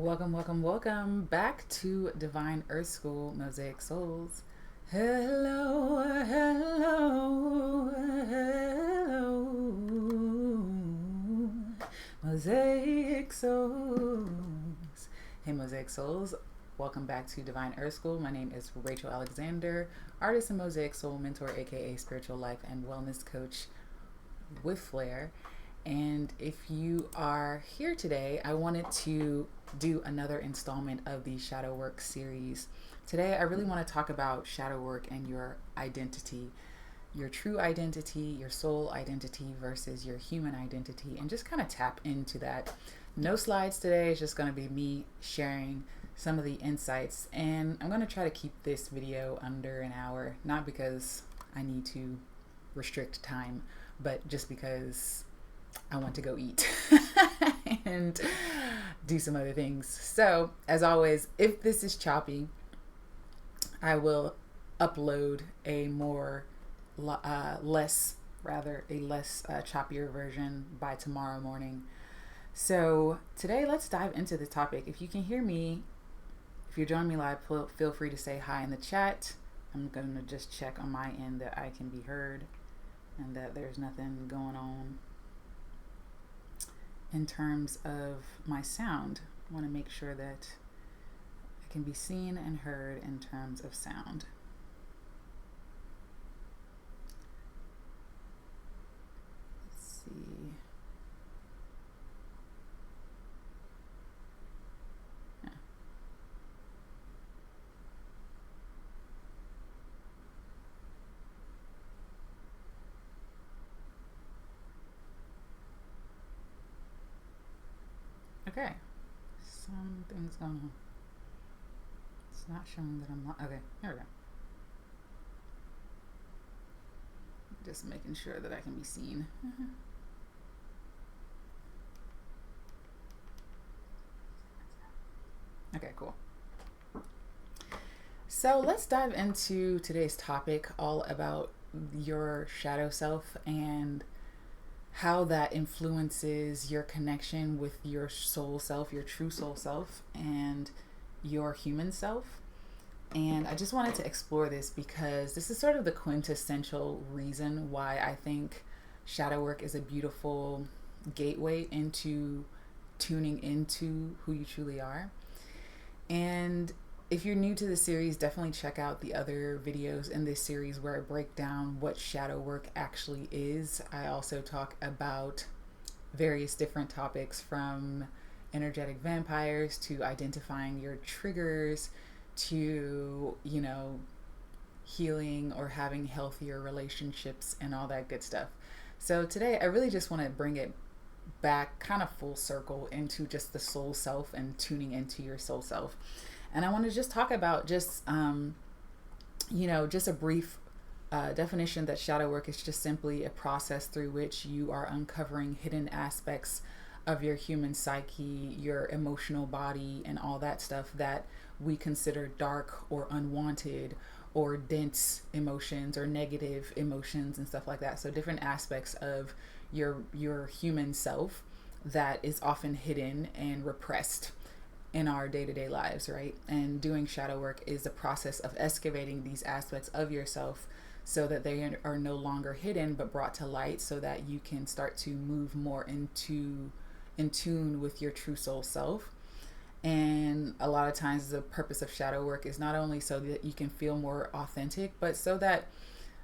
Welcome back to Divine Earth School Mosaic Souls. Hello, hello, hello, Mosaic Souls. Hey, Mosaic Souls. Welcome back to Divine Earth School. My name is Rachel Alexander, artist and Mosaic Soul mentor, aka spiritual life and wellness coach with flair. And if you are here today, I wanted to do another installment of the shadow work series. Today, I really want to talk about shadow work and your identity, your true identity, your soul identity versus your human identity, and just kind of tap into that. No slides today, it's just going to be me sharing some of the insights. And I'm going to try to keep this video under an hour, not because I need to restrict time, but just because I want to go eat and do some other things. So, as always, if this is choppy, I will upload a less choppier version by tomorrow morning. So today, let's dive into the topic. If you can hear me, if you're joining me live, feel free to say hi in the chat. I'm going to just check on my end that I can be heard and that there's nothing going on in terms of my sound. I want to make sure that I can be seen and heard in terms of sound. Let's see. Yeah. Okay, something's going on. It's not showing that I'm not. Okay, here we go. Just making sure that I can be seen. Okay, cool. So let's dive into today's topic, all about your shadow self and how that influences your connection with your soul self, your true soul self, and your human self. And I just wanted to explore this because this is sort of the quintessential reason why I think shadow work is a beautiful gateway into tuning into who you truly are. And if you're new to the series, definitely check out the other videos in this series where I break down what shadow work actually is. I also talk about various different topics, from energetic vampires to identifying your triggers to, healing or having healthier relationships and all that good stuff. So today I really just want to bring it back kind of full circle into just the soul self and tuning into your soul self. And I want to just talk about just a brief definition that shadow work is just simply a process through which you are uncovering hidden aspects of your human psyche, your emotional body, and all that stuff that we consider dark or unwanted or dense emotions or negative emotions and stuff like that. So different aspects of your human self that is often hidden and repressed in our day-to-day lives, right? And doing shadow work is the process of excavating these aspects of yourself so that they are no longer hidden but brought to light, so that you can start to move more in tune with your true soul self. And a lot of times the purpose of shadow work is not only so that you can feel more authentic, but so that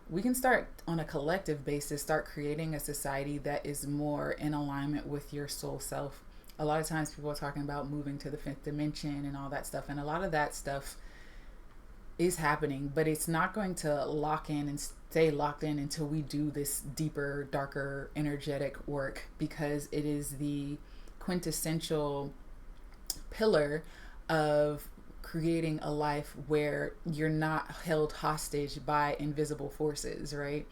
we can start on a collective basis, start creating a society that is more in alignment with your soul self. A lot of times people are talking about moving to the fifth dimension and all that stuff. And a lot of that stuff is happening, but it's not going to lock in and stay locked in until we do this deeper, darker, energetic work, because it is the quintessential pillar of creating a life where you're not held hostage by invisible forces, right?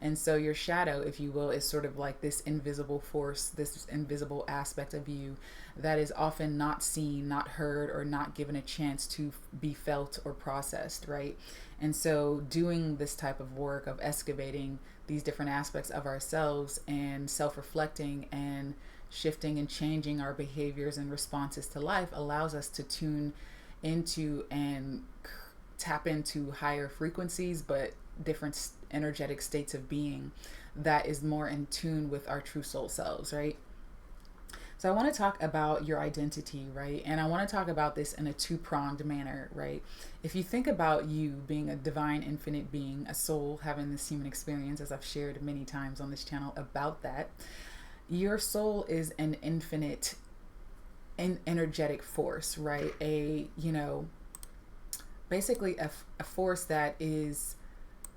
And so your shadow, if you will, is sort of like this invisible force, this invisible aspect of you that is often not seen, not heard, or not given a chance to be felt or processed, right? And so doing this type of work of excavating these different aspects of ourselves and self-reflecting and shifting and changing our behaviors and responses to life allows us to tune into and tap into higher frequencies, but different energetic states of being that is more in tune with our true soul selves, right? So I want to talk about your identity, right? And I want to talk about this in a two-pronged manner, right? If you think about you being a divine infinite being, a soul having this human experience, as I've shared many times on this channel about that, your soul is an infinite energetic force, right? Basically a force that is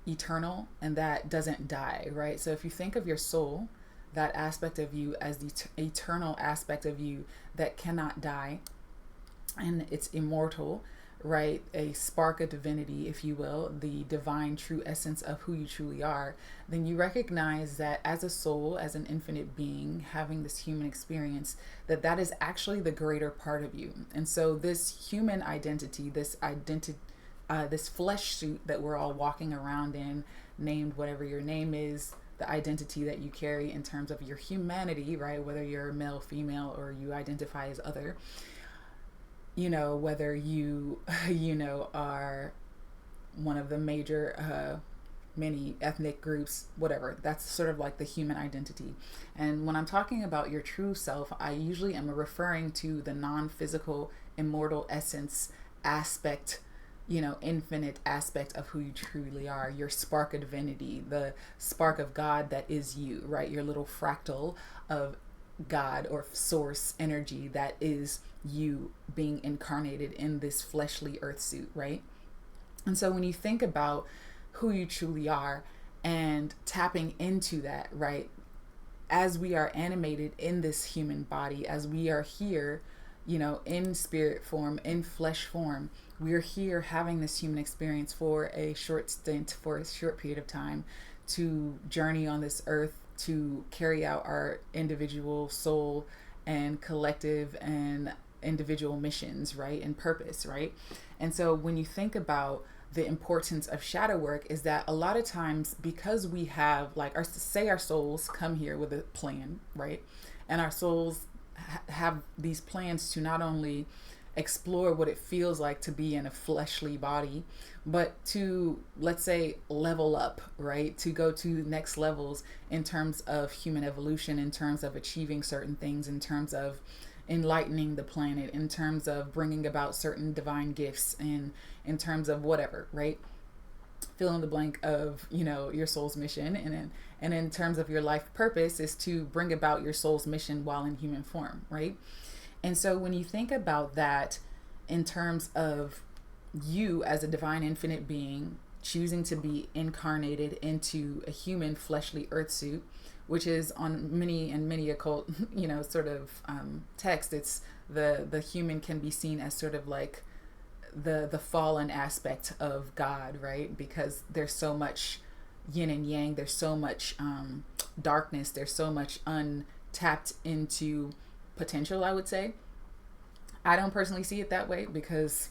eternal and that doesn't die, right? So if you think of your soul, that aspect of you, as the eternal aspect of you that cannot die, and it's immortal, right? A spark of divinity, if you will, the divine true essence of who you truly are, then you recognize that as a soul, as an infinite being having this human experience, that is actually the greater part of you. And so this human identity, this flesh suit that we're all walking around in, named whatever your name is, the identity that you carry in terms of your humanity, right? Whether you're male, female, or you identify as other, whether you, are one of the major, many ethnic groups, whatever, that's sort of like the human identity. And when I'm talking about your true self, I usually am referring to the non-physical, immortal essence aspect, infinite aspect of who you truly are, your spark of divinity, the spark of God that is you, right? Your little fractal of God or source energy that is you being incarnated in this fleshly earth suit, right? And so when you think about who you truly are and tapping into that, right? As we are animated in this human body, as we are here, in spirit form, in flesh form, we're here having this human experience for a short stint, for a short period of time, to journey on this earth, to carry out our individual soul and collective and individual missions, right? And purpose, right? And so when you think about the importance of shadow work, is that a lot of times, because we have our souls come here with a plan, right? And our souls have these plans to not only explore what it feels like to be in a fleshly body, but to, let's say, level up, right? To go to next levels in terms of human evolution, in terms of achieving certain things, in terms of enlightening the planet, in terms of bringing about certain divine gifts, and in terms of whatever, right? Fill in the blank of, your soul's mission. And in terms of your life purpose is to bring about your soul's mission while in human form, right? And so when you think about that in terms of you as a divine infinite being choosing to be incarnated into a human fleshly earth suit, which is on many occult, sort of text, it's the human can be seen as sort of like the fallen aspect of God, right? Because there's so much yin and yang, there's so much darkness, there's so much untapped into potential, I would say. I don't personally see it that way, because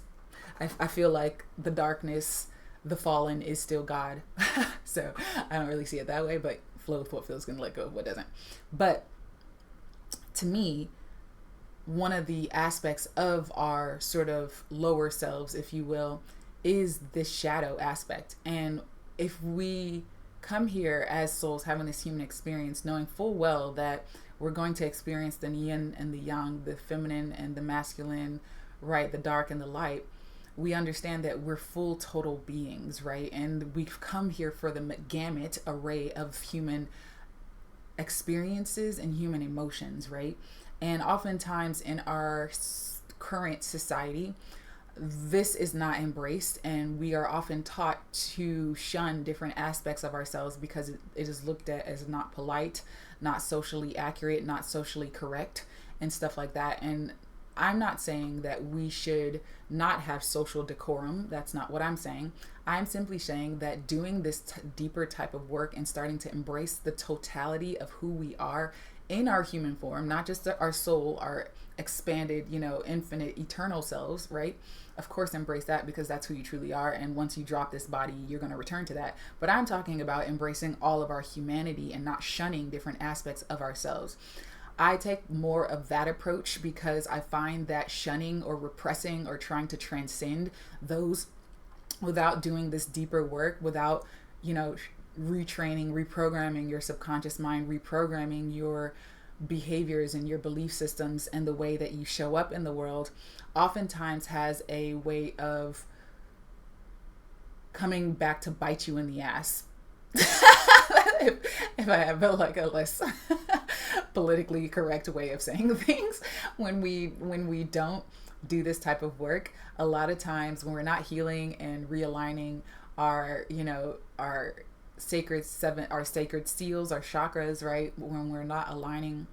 I feel like the darkness, the fallen, is still God. So I don't really see it that way, but flow with what feels, gonna let go of what doesn't. But to me, one of the aspects of our sort of lower selves, if you will, is this shadow aspect. And if we come here as souls having this human experience, knowing full well that we're going to experience the yin and the yang, the feminine and the masculine, right, the dark and the light, we understand that we're full total beings, right? And we've come here for the gamut array of human experiences and human emotions, right? And oftentimes in our current society, this is not embraced, and we are often taught to shun different aspects of ourselves because it is looked at as not polite, not socially accurate, not socially correct, and stuff like that. And I'm not saying that we should not have social decorum. That's not what I'm saying. I'm simply saying that doing this deeper type of work and starting to embrace the totality of who we are in our human form, not just our soul, our expanded, infinite, eternal selves, right? Of course, embrace that, because that's who you truly are. And once you drop this body, you're going to return to that. But I'm talking about embracing all of our humanity and not shunning different aspects of ourselves. I take more of that approach because I find that shunning or repressing or trying to transcend those without doing this deeper work, without, you know, retraining, reprogramming your subconscious mind, reprogramming your behaviors and your belief systems and the way that you show up in the world, oftentimes has a way of coming back to bite you in the ass. if I have like a less politically correct way of saying things, when we don't do this type of work, a lot of times when we're not healing and realigning our, you know, our sacred seals, our chakras, right? When we're not aligning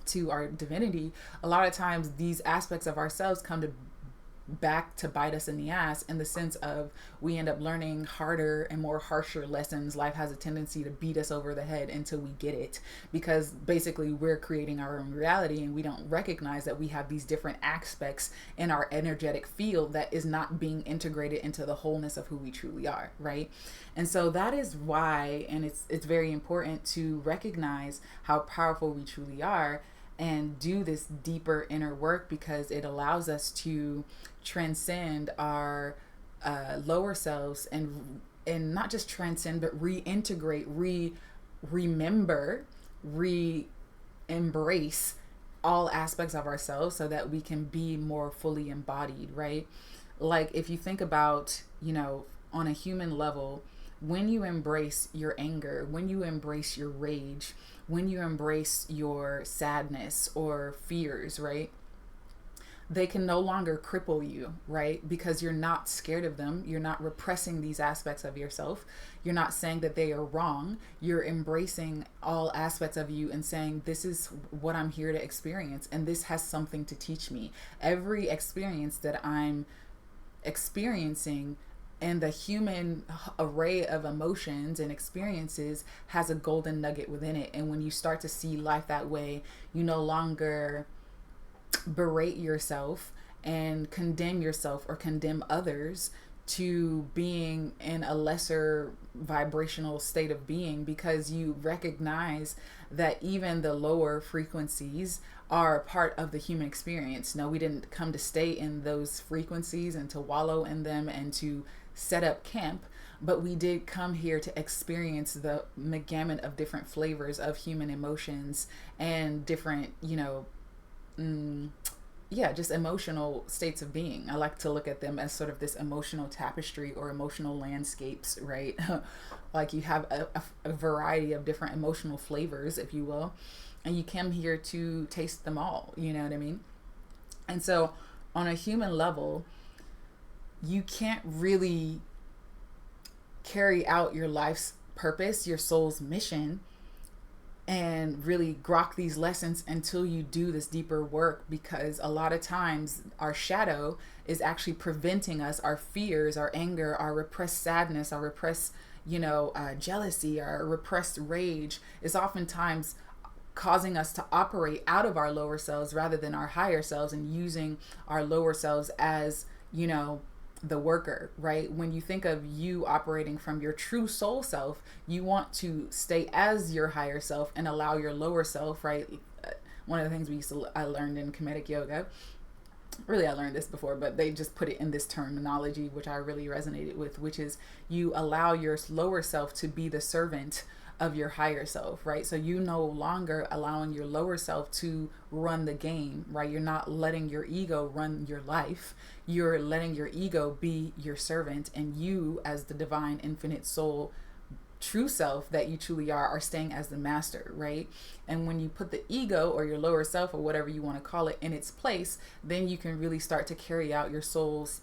to our divinity, a lot of times these aspects of ourselves come to back to bite us in the ass, in the sense of we end up learning harder and more harsher lessons. Life has a tendency to beat us over the head until we get it, because basically we're creating our own reality and we don't recognize that we have these different aspects in our energetic field that is not being integrated into the wholeness of who we truly are, right? And so that is why, and it's very important to recognize how powerful we truly are and do this deeper inner work, because it allows us to transcend our lower selves, and not just transcend, but reintegrate, remember, embrace all aspects of ourselves so that we can be more fully embodied, right? Like if you think about, you know, on a human level, when you embrace your anger, when you embrace your rage, when you embrace your sadness or fears, right? They can no longer cripple you, right? Because you're not scared of them. You're not repressing these aspects of yourself. You're not saying that they are wrong. You're embracing all aspects of you and saying, this is what I'm here to experience, and this has something to teach me. Every experience that I'm experiencing and the human array of emotions and experiences has a golden nugget within it. And when you start to see life that way, you no longer berate yourself and condemn yourself or condemn others to being in a lesser vibrational state of being, because you recognize that even the lower frequencies are part of the human experience. No, we didn't come to stay in those frequencies and to wallow in them and to set up camp, but we did come here to experience the gamut of different flavors of human emotions and different, you know, just emotional states of being. I like to look at them as sort of this emotional tapestry or emotional landscapes, right? Like you have a variety of different emotional flavors, if you will, and you come here to taste them all, you know what I mean? And so on a human level, you can't really carry out your life's purpose, your soul's mission, and really grok these lessons until you do this deeper work, because a lot of times our shadow is actually preventing us. Our fears, our anger, our repressed sadness, our repressed, jealousy, our repressed rage is oftentimes causing us to operate out of our lower selves rather than our higher selves, and using our lower selves as, the worker, right? When you think of you operating from your true soul self, you want to stay as your higher self and allow your lower self, right? One of the things I learned in Kemetic yoga, really I learned this before, but they just put it in this terminology, which I really resonated with, which is you allow your lower self to be the servant of your higher self, right? So you no longer allowing your lower self to run the game, right? You're not letting your ego run your life. You're letting your ego be your servant, and you as the divine infinite soul true self that you truly are staying as the master, right? And when you put the ego or your lower self or whatever you want to call it in its place, then you can really start to carry out your soul's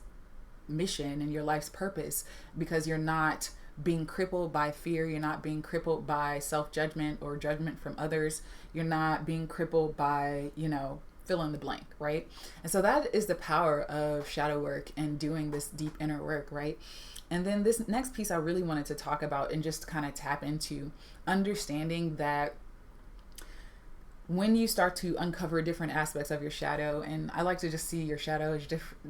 mission and your life's purpose, because you're not being crippled by fear. You're not being crippled by self-judgment or judgment from others. You're not being crippled by, fill in the blank, right? And so that is the power of shadow work and doing this deep inner work, right? And then this next piece I really wanted to talk about and just kind of tap into understanding that when you start to uncover different aspects of your shadow, and I like to just see your shadow as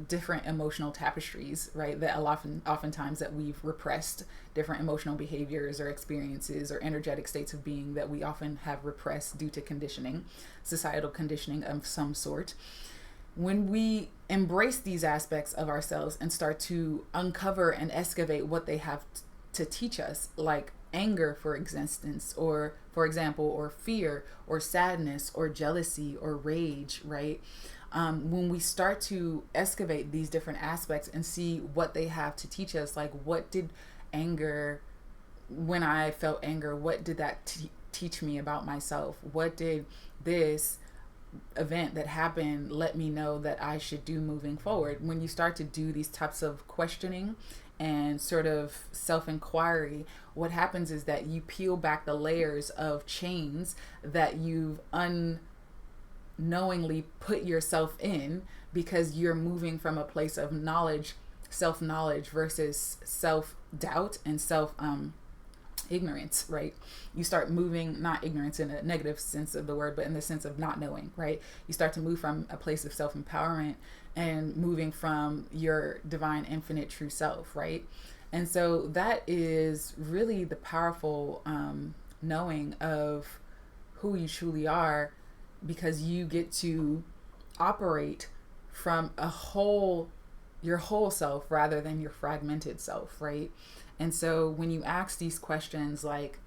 different emotional tapestries, right? That oftentimes that we've repressed, different emotional behaviors or experiences or energetic states of being that we often have repressed due to conditioning, societal conditioning of some sort. When we embrace these aspects of ourselves and start to uncover and excavate what they have to teach us, like anger, for existence, or for example, or fear, or sadness, or jealousy, or rage, right? When we start to excavate these different aspects and see what they have to teach us, like what did anger, when I felt anger, what did that teach me about myself? What did this event that happened let me know that I should do moving forward? When you start to do these types of questioning and sort of self-inquiry, what happens is that you peel back the layers of chains that you've unknowingly put yourself in, because you're moving from a place of knowledge, self-knowledge, versus self-doubt and ignorance, right? You start moving, not ignorance in a negative sense of the word, but in the sense of not knowing, right? You start to move from a place of self-empowerment and moving from your divine, infinite, true self, right? And so that is really the powerful knowing of who you truly are, because you get to operate from your whole self rather than your fragmented self, right? And so when you ask these questions like,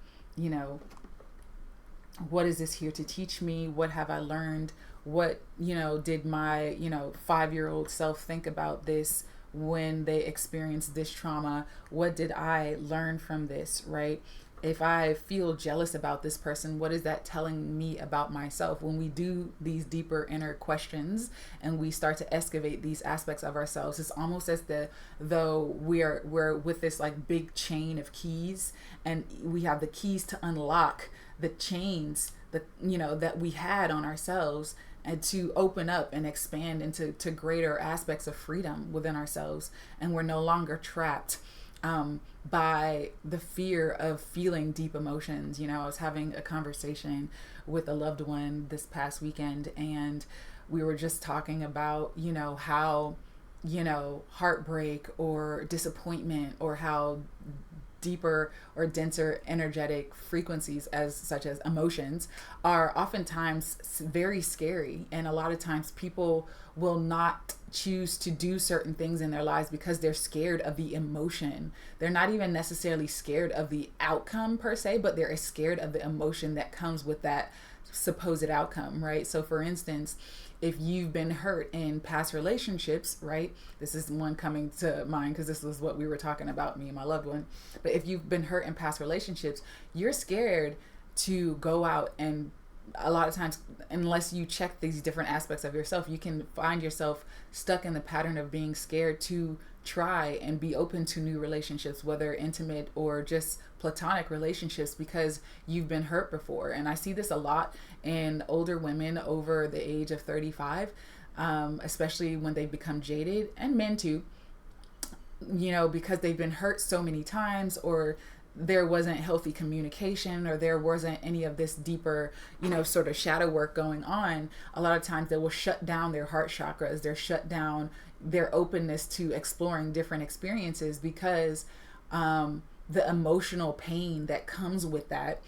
what is this here to teach me? What have I learned? What, did my, 5-year-old self think about this when they experienced this trauma? What did I learn from this, right? If I feel jealous about this person, what is that telling me about myself? When we do these deeper inner questions and we start to excavate these aspects of ourselves, it's almost as though we're with this like big chain of keys, and we have the keys to unlock the chains that we had on ourselves, and to open up and expand into greater aspects of freedom within ourselves. And we're no longer trapped by the fear of feeling deep emotions. I was having a conversation with a loved one this past weekend, and we were just talking about, how, heartbreak or disappointment, or how deeper or denser energetic frequencies, such as emotions, are oftentimes very scary. And a lot of times people will not choose to do certain things in their lives because they're scared of the emotion. They're not even necessarily scared of the outcome per se, but they're scared of the emotion that comes with that supposed outcome, right? So for instance, if you've been hurt in past relationships, right? This is one coming to mind because this was what we were talking about, me and my loved one. But if you've been hurt in past relationships, you're scared to go out, and a lot of times, unless you check these different aspects of yourself, you can find yourself stuck in the pattern of being scared to try and be open to new relationships, whether intimate or just platonic relationships, because you've been hurt before. And I see this a lot in older women over the age of 35, especially when they become jaded, and men too, because they've been hurt so many times, or there wasn't healthy communication, or there wasn't any of this deeper, sort of shadow work going on. A lot of times they will shut down their heart chakras. They're shut down their openness to exploring different experiences, because the emotional pain that comes with that,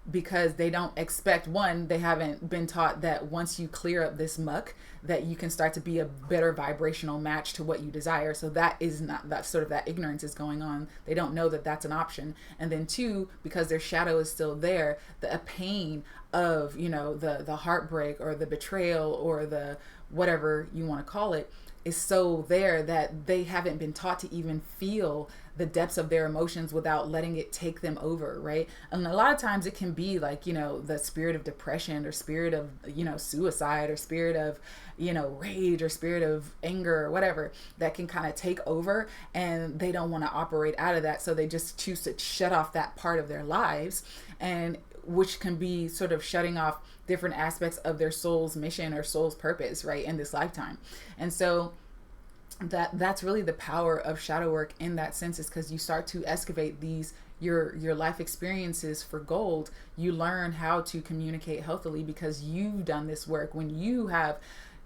because they don't expect, one, they haven't been taught that once you clear up this muck, that you can start to be a better vibrational match to what you desire. So that is not, that sort of, that ignorance is going on. They don't know that that's an option. And then two, because their shadow is still there, the pain of, the heartbreak or the betrayal or the whatever you want to call it, is so there that they haven't been taught to even feel the depths of their emotions without letting it take them over, right? And a lot of times it can be like, the spirit of depression, or spirit of, suicide, or spirit of, rage, or spirit of anger, or whatever, that can kind of take over, and they don't want to operate out of that. So they just choose to shut off that part of their lives, and which can be sort of shutting off different aspects of their soul's mission or soul's purpose, right, in this lifetime. And so that's really the power of shadow work in that sense, is because you start to excavate these your life experiences for gold. You learn how to communicate healthily because you've done this work. When you have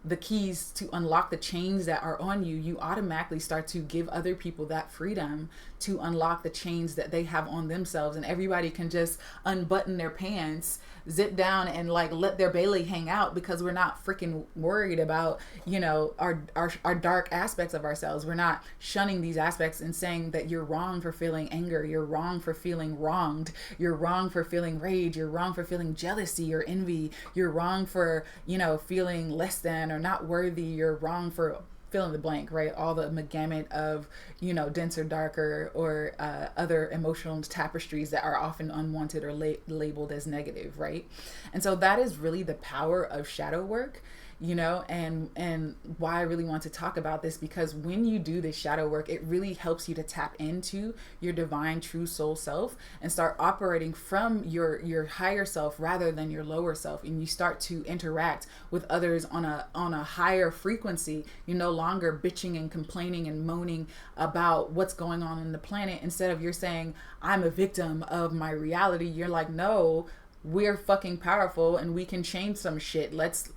the keys to unlock the chains that are on you, you automatically start to give other people that freedom to unlock the chains that they have on themselves. And everybody can just unbutton their pants, zip down, and like let their belly hang out, because we're not freaking worried about, you know, our dark aspects of ourselves. We're not shunning these aspects and saying that you're wrong for feeling anger, you're wrong for feeling wronged, you're wrong for feeling rage, you're wrong for feeling jealousy or envy, you're wrong for, you know, feeling less than or not worthy, you're wrong for fill in the blank, right? All the gamut of, you know, denser, darker, or other emotional tapestries that are often unwanted or labeled as negative, right? And so that is really the power of shadow work, you know, and why I really want to talk about this, because when you do this shadow work, it really helps you to tap into your divine true soul self and start operating from your higher self rather than your lower self. And you start to interact with others on a higher frequency. You're no longer bitching and complaining and moaning about what's going on in the planet. Instead of you're saying, I'm a victim of my reality, you're like, no, we're fucking powerful and we can change some shit. Let's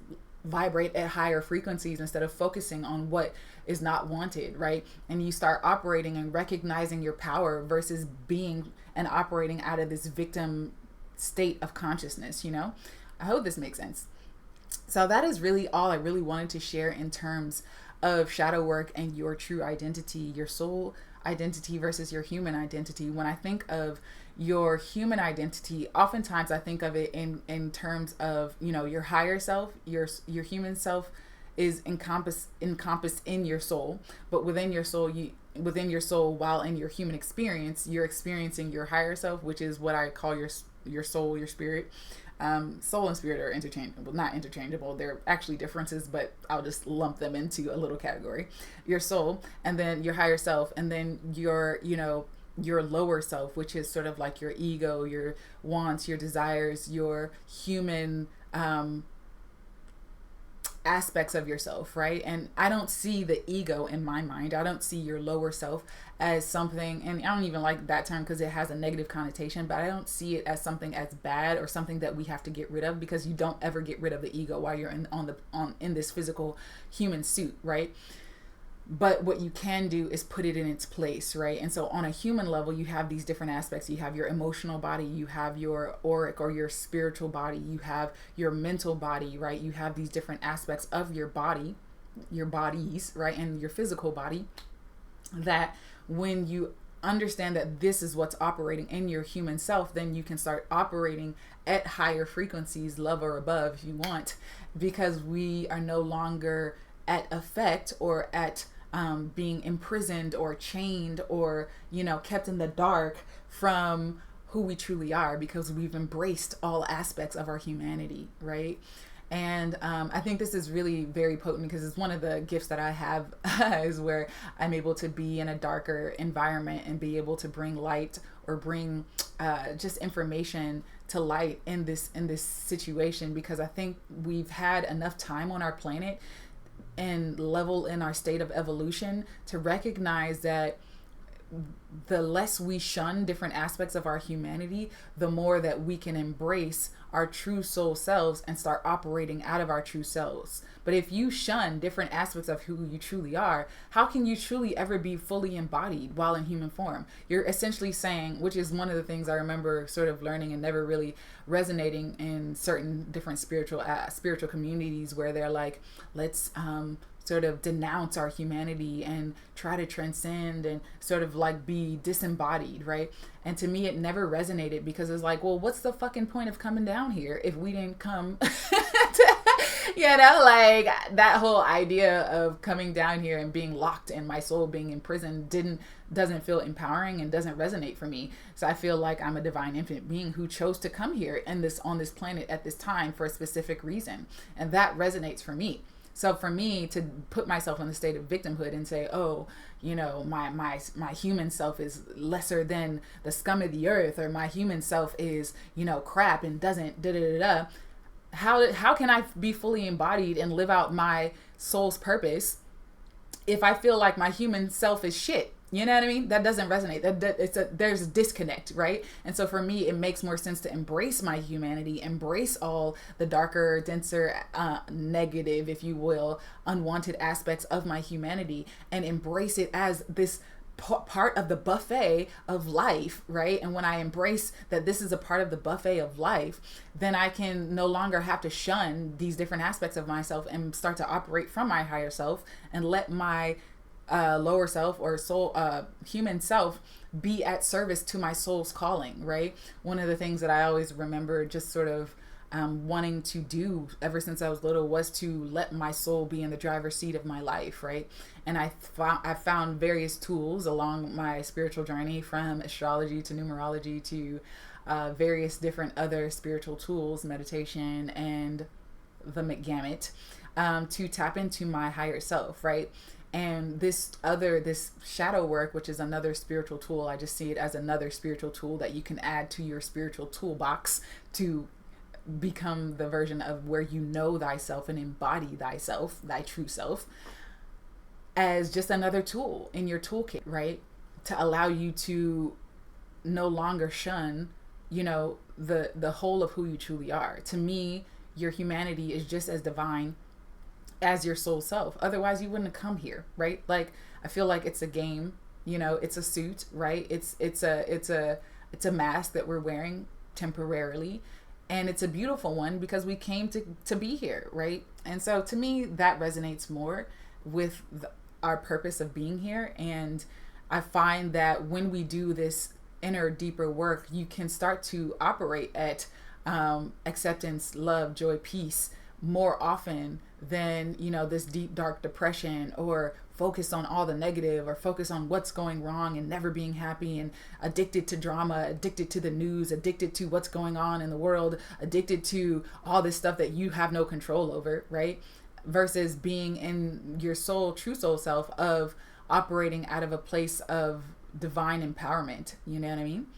vibrate at higher frequencies instead of focusing on what is not wanted, right? And you start operating and recognizing your power versus being and operating out of this victim state of consciousness, you know? I hope this makes sense. So that is really all I really wanted to share in terms of shadow work and your true identity, your soul identity versus your human identity. When I think of your human identity, oftentimes I think of it in terms of, you know, your higher self, your human self is encompassed in your soul, but within your soul, while in your human experience, you're experiencing your higher self, which is what I call your soul, your spirit. Soul and spirit are interchangeable, not interchangeable. They're actually differences, but I'll just lump them into a little category. Your soul, and then your higher self, and then your, you know, your lower self, which is sort of like your ego, your wants, your desires, your human aspects of yourself, right? And I don't see the ego in my mind. I don't see your lower self as something, and I don't even like that term because it has a negative connotation, but I don't see it as something as bad or something that we have to get rid of, because you don't ever get rid of the ego while you're in this physical human suit, right? But what you can do is put it in its place, right? And so on a human level, you have these different aspects. You have your emotional body, you have your auric or your spiritual body, you have your mental body, right? You have these different aspects of your body, your bodies, right? And your physical body, that when you understand that this is what's operating in your human self, then you can start operating at higher frequencies, love or above if you want, because we are no longer at effect or at being imprisoned or chained or, you know, kept in the dark from who we truly are, because we've embraced all aspects of our humanity, right? And I think this is really very potent, because it's one of the gifts that I have is where I'm able to be in a darker environment and be able to bring light or bring just information to light in this situation, because I think we've had enough time on our planet and level in our state of evolution to recognize that the less we shun different aspects of our humanity, the more that we can embrace our true soul selves and start operating out of our true selves. But if you shun different aspects of who you truly are, how can you truly ever be fully embodied while in human form? You're essentially saying, which is one of the things I remember sort of learning and never really resonating in certain different spiritual communities, where they're like, let's sort of denounce our humanity and try to transcend and sort of like be disembodied, right? And to me, it never resonated, because it's like, well, what's the fucking point of coming down here if we didn't come to, you know, like that whole idea of coming down here and being locked and my soul being imprisoned doesn't feel empowering and doesn't resonate for me. So I feel like I'm a divine infinite being who chose to come here and on this planet at this time for a specific reason, and that resonates for me. So for me to put myself in the state of victimhood and say, oh, you know, my human self is lesser than the scum of the earth, or my human self is, you know, crap and doesn't da-da-da-da. How can I be fully embodied and live out my soul's purpose if I feel like my human self is shit, you know what I mean? That doesn't resonate. There's a disconnect, right? And so for me, it makes more sense to embrace my humanity, embrace all the darker, denser, negative, if you will, unwanted aspects of my humanity, and embrace it as this part of the buffet of life, right? And when I embrace that this is a part of the buffet of life, then I can no longer have to shun these different aspects of myself and start to operate from my higher self and let my lower self or soul, human self, be at service to my soul's calling, right? One of the things that I always remember just sort of wanting to do ever since I was little was to let my soul be in the driver's seat of my life, right? And I found various tools along my spiritual journey, from astrology to numerology to various different other spiritual tools, meditation, and the gamut, to tap into my higher self, right? And this shadow work, which is another spiritual tool, I just see it as another spiritual tool that you can add to your spiritual toolbox to become the version of where you know thyself and embody thyself, thy true self, as just another tool in your toolkit, right? To allow you to no longer shun, the whole of who you truly are. To me, your humanity is just as divine as your soul self. Otherwise, you wouldn't have come here, right? Like, I feel like it's a game, it's a suit, right? It's a mask that we're wearing temporarily. And it's a beautiful one because we came to be here, right? And so to me, that resonates more with our purpose of being here. And I find that when we do this inner, deeper work, you can start to operate at acceptance, love, joy, peace more often than, this deep, dark depression, or focus on all the negative, or focus on what's going wrong and never being happy, and addicted to drama, addicted to the news, addicted to what's going on in the world, addicted to all this stuff that you have no control over, right? Versus being in your soul, true soul self, of operating out of a place of divine empowerment. You know what I mean?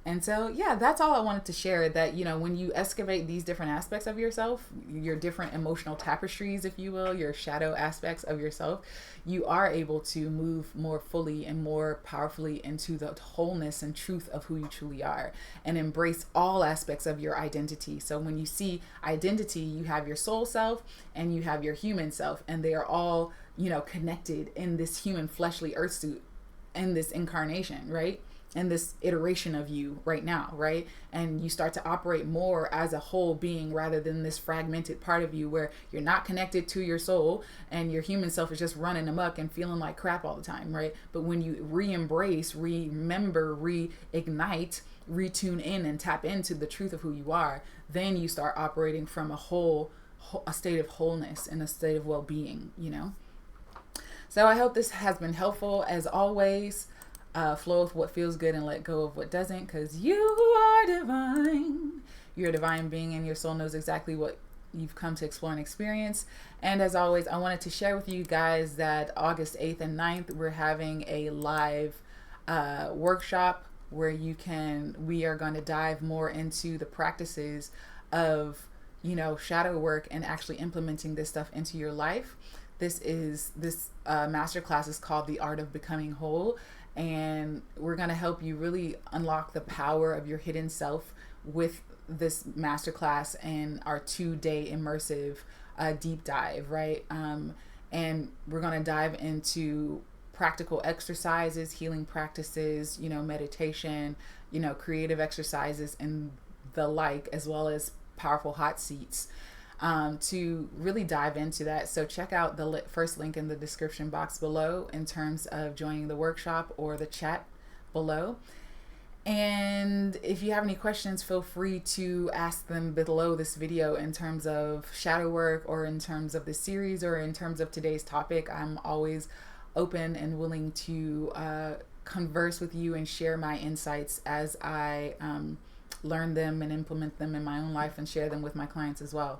And so, yeah, that's all I wanted to share, that, when you excavate these different aspects of yourself, your different emotional tapestries, if you will, your shadow aspects of yourself, you are able to move more fully and more powerfully into the wholeness and truth of who you truly are, and embrace all aspects of your identity. So when you see identity, you have your soul self and you have your human self, and they are all, connected in this human fleshly earth suit, in this incarnation, right? And this iteration of you right now, right? And you start to operate more as a whole being rather than this fragmented part of you where you're not connected to your soul and your human self is just running amok and feeling like crap all the time, right? But when you re-embrace, remember, reignite, retune in and tap into the truth of who you are, then you start operating from a state of wholeness and a state of well-being, So I hope this has been helpful. As always, flow with what feels good and let go of what doesn't, because you are divine. You're a divine being, and your soul knows exactly what you've come to explore and experience. And as always, I wanted to share with you guys that August 8th and 9th, we're having a live workshop where we are going to dive more into the practices of, shadow work and actually implementing this stuff into your life. This masterclass is called The Art of Becoming Whole. And we're going to help you really unlock the power of your hidden self with this masterclass and our 2-day immersive deep dive, right? And we're going to dive into practical exercises, healing practices, meditation, creative exercises and the like, as well as powerful hot seats. To really dive into that. So check out the first link in the description box below in terms of joining the workshop, or the chat below. And if you have any questions, feel free to ask them below this video in terms of shadow work, or in terms of the series, or in terms of today's topic. I'm always open and willing to converse with you and share my insights as I learn them and implement them in my own life and share them with my clients as well.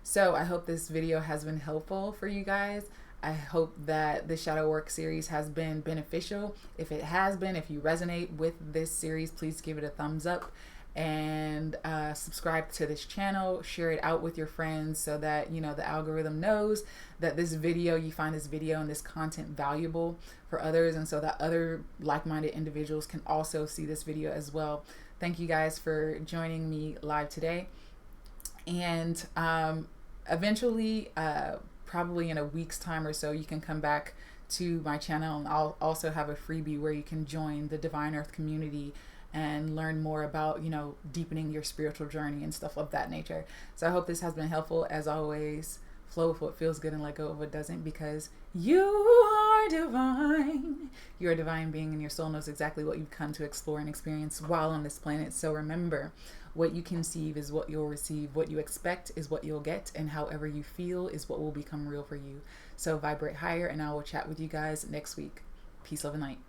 So I hope this video has been helpful for you guys. I hope that the shadow work series has been beneficial. If it has been, if you resonate with this series, please give it a thumbs up. and subscribe to this channel. Share it out with your friends so that, you know, the algorithm knows that this video, you find this video and this content valuable for others, and so that other like-minded individuals can also see this video as well. Thank you guys for joining me live today. And eventually, probably in a week's time or so, you can come back to my channel, and I'll also have a freebie where you can join the Divine Earth community and learn more about, you know, deepening your spiritual journey and stuff of that nature. So I hope this has been helpful. As always, flow with what feels good and let go of what doesn't, because you are divine. You're a divine being, and your soul knows exactly what you've come to explore and experience while on this planet. So remember, what you conceive is what you'll receive. What you expect is what you'll get. And however you feel is what will become real for you. So vibrate higher, and I will chat with you guys next week. Peace, love, and light.